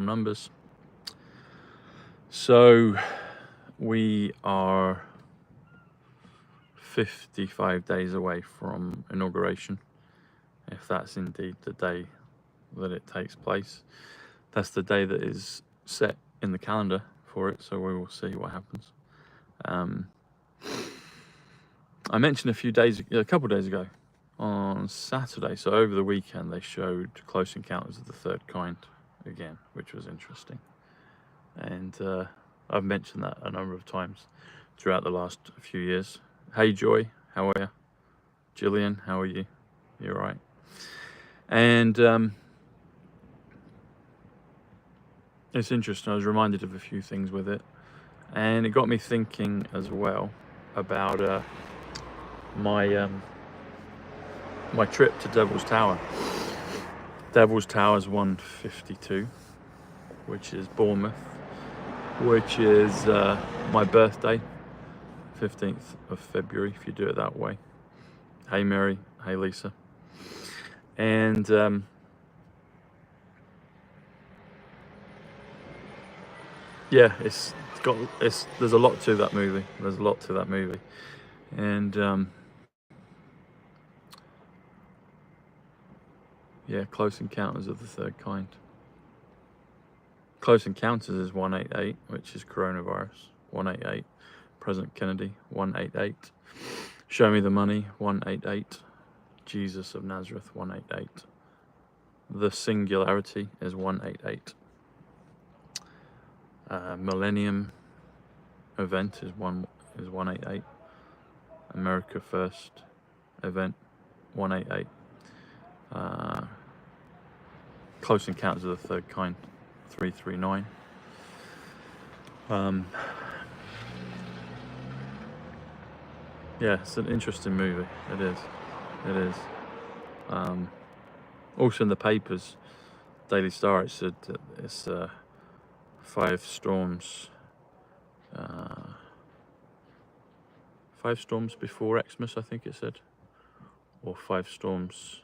numbers. So we are 55 days away from inauguration, if that's indeed the day that it takes place. That's the day that is set in the calendar for it, so we will see what happens. I mentioned a couple of days ago, on Saturday, so over the weekend, they showed Close Encounters of the Third Kind again, which was interesting. And I've mentioned that a number of times throughout the last few years. Hey Joy, how are you? Jillian, how are you? You're right. And it's interesting. I was reminded of a few things with it, and it got me thinking as well about my trip to Devil's Tower. Devil's Tower is 152, which is Bournemouth, which is my birthday, 15th of February, if you do it that way. Hey Mary, hey Lisa. And yeah, there's a lot to that movie. And yeah, Close Encounters of the Third Kind. Close Encounters is 188, which is coronavirus. 188. President Kennedy, 188. Show Me the Money, 188. Jesus of Nazareth, 188. The Singularity is 188. Millennium Event is 188. America First Event, 188. Close Encounters of the Third Kind, 339. Yeah, it's an interesting movie. It is. Also in the papers, Daily Star, it said that it's 5 storms. 5 storms before Xmas, I think it said, or 5 storms.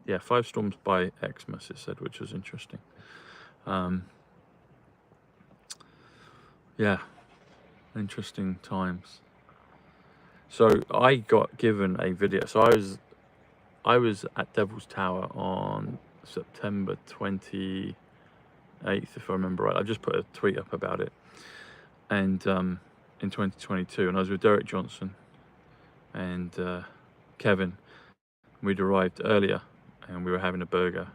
Yeah, 5 storms by Xmas, it said, which was interesting. Yeah, interesting times. So I got given a video. So I was at Devil's Tower on September 28th, if I remember right. I just put a tweet up about it, and in 2022, and I was with Derek Johnson and Kevin. We'd arrived earlier, and we were having a burger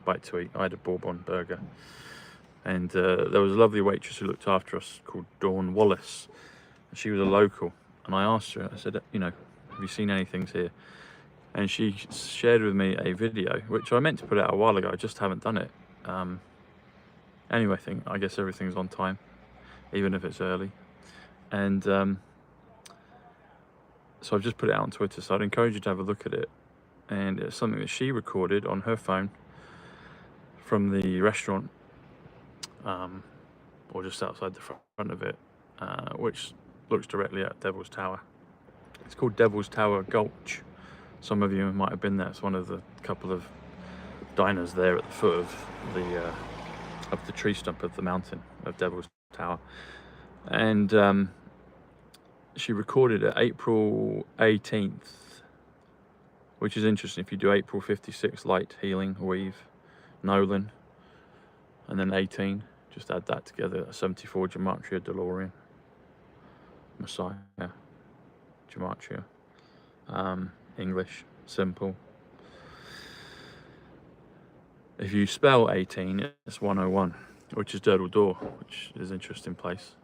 bite to eat. I had a Bourbon burger, and there was a lovely waitress who looked after us called Dawn Wallace. She was a local, and I asked her, I said, have you seen anything here? And she shared with me a video, which I meant to put out a while ago, I just haven't done it. Anyway, I guess everything's on time, even if it's early. And so I've just put it out on Twitter, so I'd encourage you to have a look at it. And it's something that she recorded on her phone from the restaurant, or just outside the front of it, which looks directly at Devil's Tower. It's called Devil's Tower Gulch. Some of you might have been there. It's one of the couple of diners there at the foot of the tree stump of the mountain of Devil's Tower. And she recorded it April 18th, which is interesting. If you do April 56, light, healing, weave, Nolan, and then 18, just add that together. 74, Gematria, DeLorean, Messiah, Gematria, English, simple. If you spell 18, it's 101, which is Durdle Door, which is an interesting place.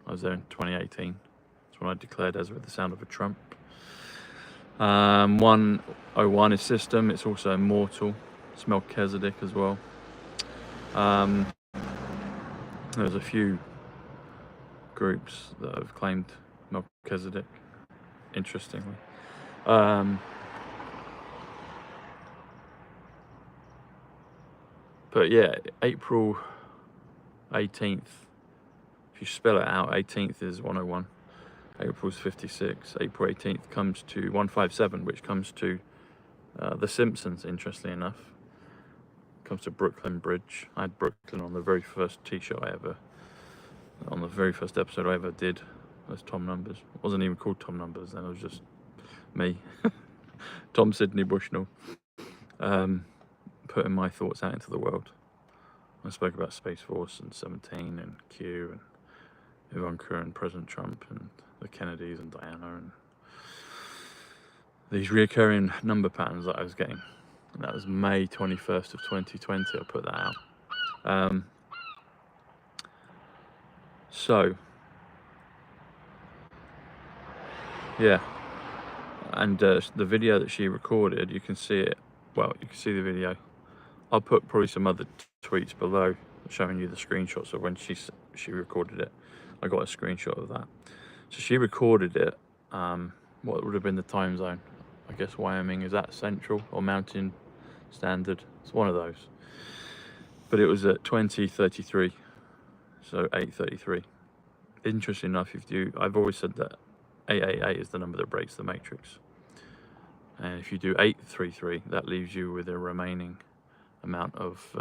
I was there in 2018. That's when I declared as with the sound of a trump. 101 is system. It's also immortal. It's Melchizedek as well. There's a few groups that have claimed Melchizedek, interestingly. But yeah, April 18th, if you spell it out, 18th is 101. April's 56. April 18th comes to 157, which comes to The Simpsons, interestingly enough. comes to Brooklyn Bridge. I had Brooklyn on the very first t-shirt on the very first episode I ever did. That's Tom Numbers. It wasn't even called Tom Numbers then, it was just me. Tom Sydney Bushnell. Putting my thoughts out into the world. I spoke about Space Force and 17 and Q and Ivanka and President Trump and the Kennedys and Diana and these recurring number patterns that I was getting. And that was May 21st of 2020, I put that out. So, yeah. And the video that she recorded, you can see it, well, you can see the video. I'll put probably some other tweets below showing you the screenshots of when she recorded it. I got a screenshot of that. So she recorded it, what would have been the time zone? I guess Wyoming, is that Central or Mountain Standard? It's one of those. But it was at 20:33, so 8:33. Interesting enough, I've always said that 888 is the number that breaks the matrix. And if you do 833, that leaves you with a remaining amount of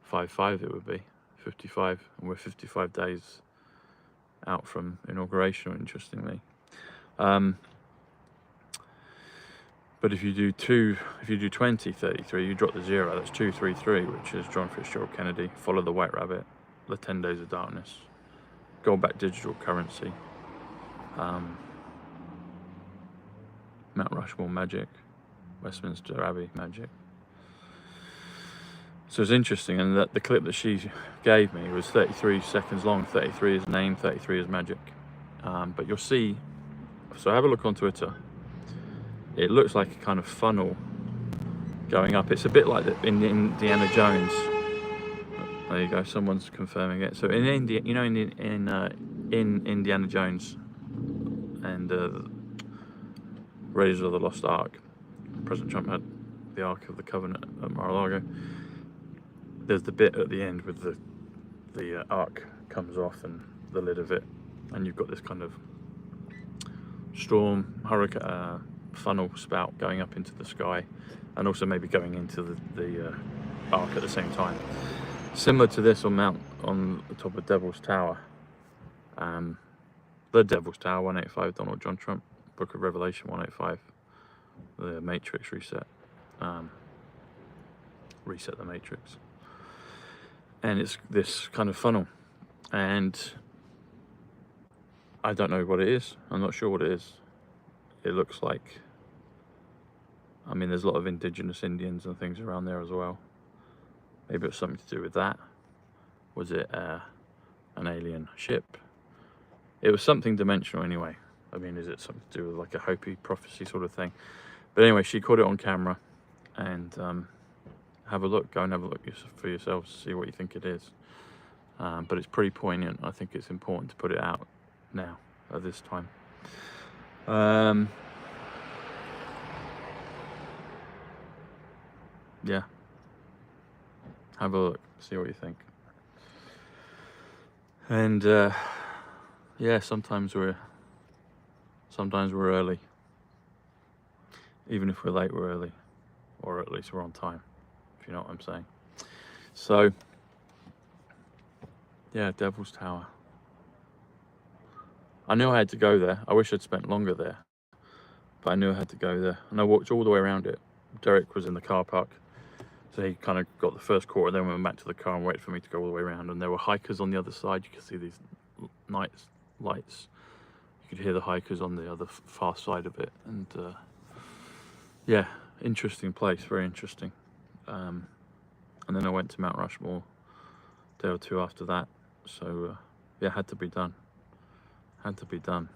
55, it would be 55, and we're 55 days out from inauguration, interestingly. But if you do 2033, you drop the 0, that's 233, which is John Fitzgerald Kennedy, Follow the White Rabbit, The 10 Days of Darkness, Goldback Digital Currency, Mount Rushmore Magic, Westminster Abbey Magic. So it's interesting, and that the clip that she gave me was 33 seconds long. 33 is name, 33 is magic. But you'll see, so have a look on Twitter. It looks like a kind of funnel going up. It's a bit like in Indiana Jones. There you go, someone's confirming it. So in India, you know, in Indiana Jones and Raiders of the Lost Ark, President Trump had the Ark of the Covenant at Mar-a-Lago. There's the bit at the end with the ark comes off and the lid of it, and you've got this kind of storm, hurricane, funnel spout going up into the sky, and also maybe going into the ark at the same time. Similar to this on the top of Devil's Tower. The Devil's Tower, 185, Donald John Trump, Book of Revelation 185, the Matrix reset. Reset the Matrix. And it's this kind of funnel. And I don't know what it is. I'm not sure what it is. It looks like, I mean, there's a lot of indigenous Indians and things around there as well. Maybe it's something to do with that. Was it an alien ship? It was something dimensional anyway. I mean, is it something to do with like a Hopi prophecy sort of thing? But anyway, she caught it on camera, and have a look. Go and have a look for yourselves, see what you think it is. But it's pretty poignant. I think it's important to put it out now at this time. Yeah, have a look, see what you think. And yeah, sometimes we're early. Even if we're late, we're early, or at least we're on time, if you know what I'm saying. So yeah, Devil's Tower. I knew I had to go there. I wish I'd spent longer there, but I knew I had to go there, and I walked all the way around it. Derek was in the car park, so he kind of got the first quarter, then went back to the car and waited for me to go all the way around. And there were hikers on the other side. You could see these night lights. You could hear the hikers on the other far side of it. And yeah, interesting place, very interesting. And then I went to Mount Rushmore a day or two after that. So yeah, had to be done. Had to be done.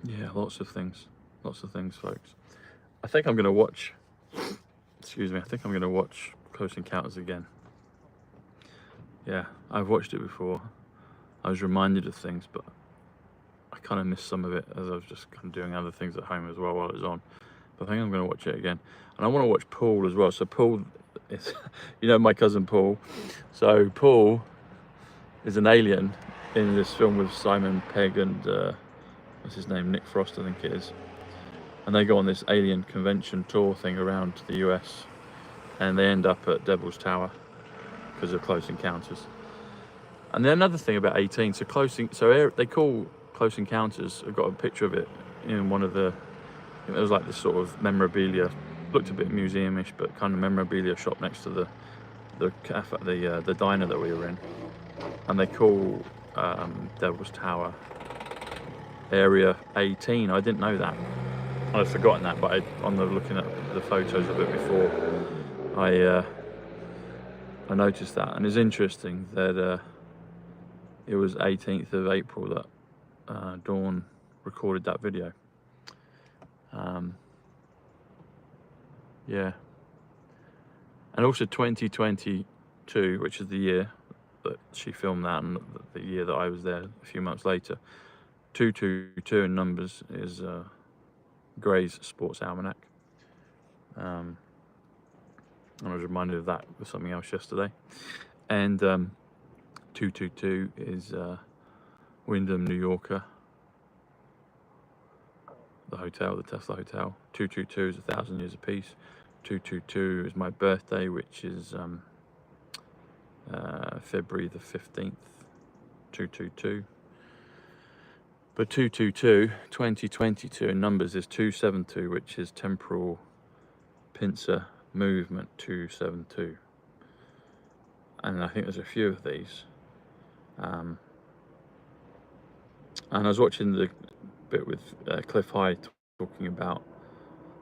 Yeah, lots of things, folks. I think I'm going to watch, excuse me, I think I'm going to watch Close Encounters again. Yeah, I've watched it before. I was reminded of things, but I kind of missed some of it as I was just kind of doing other things at home as well while it was on. But I think I'm going to watch it again. And I want to watch Paul as well. So Paul is, you know, my cousin Paul. So Paul is an alien in this film with Simon Pegg and what's his name, Nick Frost I think it is, and they go on this alien convention tour thing around the US, and they end up at Devil's Tower because of Close Encounters. And then another thing about 18, they call Close Encounters, I've got a picture of it in one of the, it was like this sort of memorabilia, looked a bit museum-ish, but kind of memorabilia shop next to the cafe, the diner that we were in, and they call Devil's Tower Area 18. I didn't know that. I'd forgotten that, but looking at the photos of it before, I noticed that, and it's interesting that it was 18th of April that Dawn recorded that video. Yeah. And also 2022, which is the year that she filmed that, and the year that I was there a few months later. 222 in numbers is Gray's Sports Almanac. And I was reminded of that with something else yesterday. And 222 is Wyndham, New Yorker, the hotel, the Tesla Hotel. 222 is 1,000 years apiece. 222 is my birthday, which is February the 15th, 222. But 222, 2022 in numbers is 272, which is temporal pincer movement 272. And I think there's a few of these. And I was watching the bit with Cliff High talking about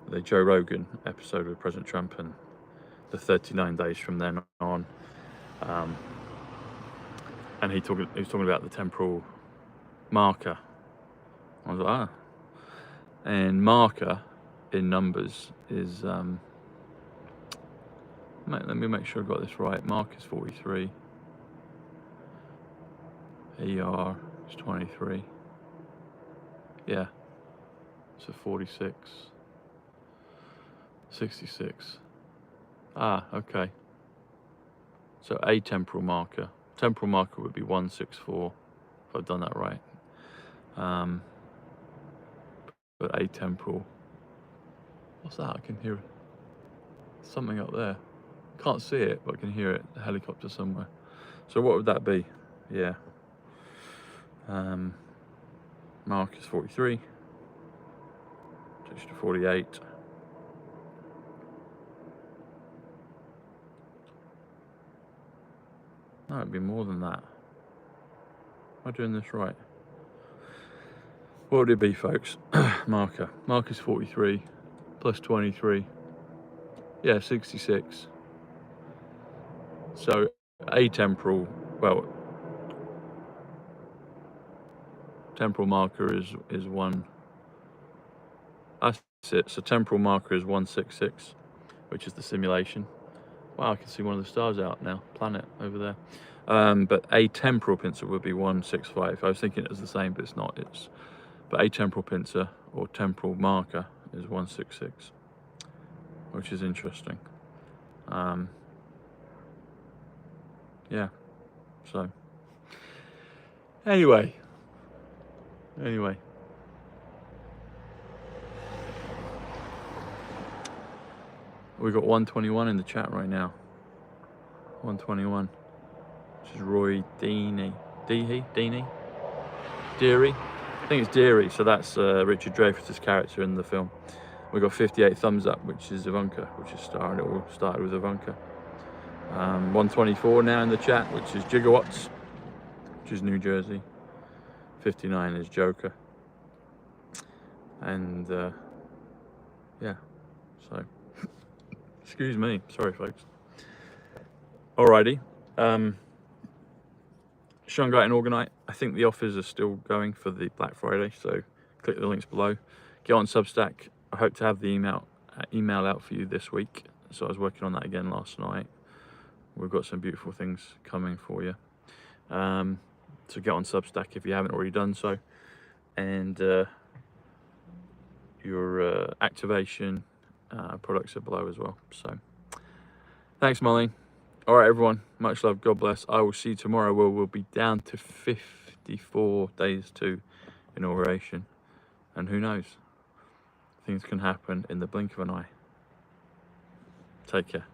the Joe Rogan episode with President Trump and the 39 days from then on. And he was talking about the temporal marker. I was like, ah. And marker in numbers is, let me make sure I got this right. Mark is 43. ER is 23. Yeah. So 46. 66. Ah, okay. So atemporal marker. Temporal marker would be 164, if I've done that right. But atemporal. What's that? I can hear something up there. Can't see it, but I can hear it. A helicopter somewhere. So what would that be? Yeah. Mark is 43. Touch to 48. No, it'd be more than that. Am I doing this right? What would it be, folks? Marker. Mark is 43 plus 23. Yeah, 66. So atemporal, well, temporal marker is one. That's it. So temporal marker is 166, which is the simulation. Wow, I can see one of the stars out now, planet over there. But atemporal pincer would be 165. I was thinking it was the same, but it's not. But atemporal pincer or temporal marker is 166, which is interesting. Yeah. So anyway. We got 121 in the chat right now. 121, which is Roy Deary. I think it's Deary, so that's Richard Dreyfuss's character in the film. We got 58 thumbs up, which is Ivanka, which is Star, and it all started with Ivanka. 124 now in the chat, which is Gigawatts, which is New Jersey. 59 is Joker. And yeah, so excuse me, sorry folks. Alrighty. Shungite and Orgonite, I think the offers are still going for the Black Friday, so click the links below. Get on Substack. I hope to have the email out for you this week. So I was working on that again last night. We've got some beautiful things coming for you. So get on Substack if you haven't already done so. And your activation products are below as well. So thanks, Marlene. All right, everyone. Much love. God bless. I will see you tomorrow where we'll be down to 54 days to inauguration. And who knows? Things can happen in the blink of an eye. Take care.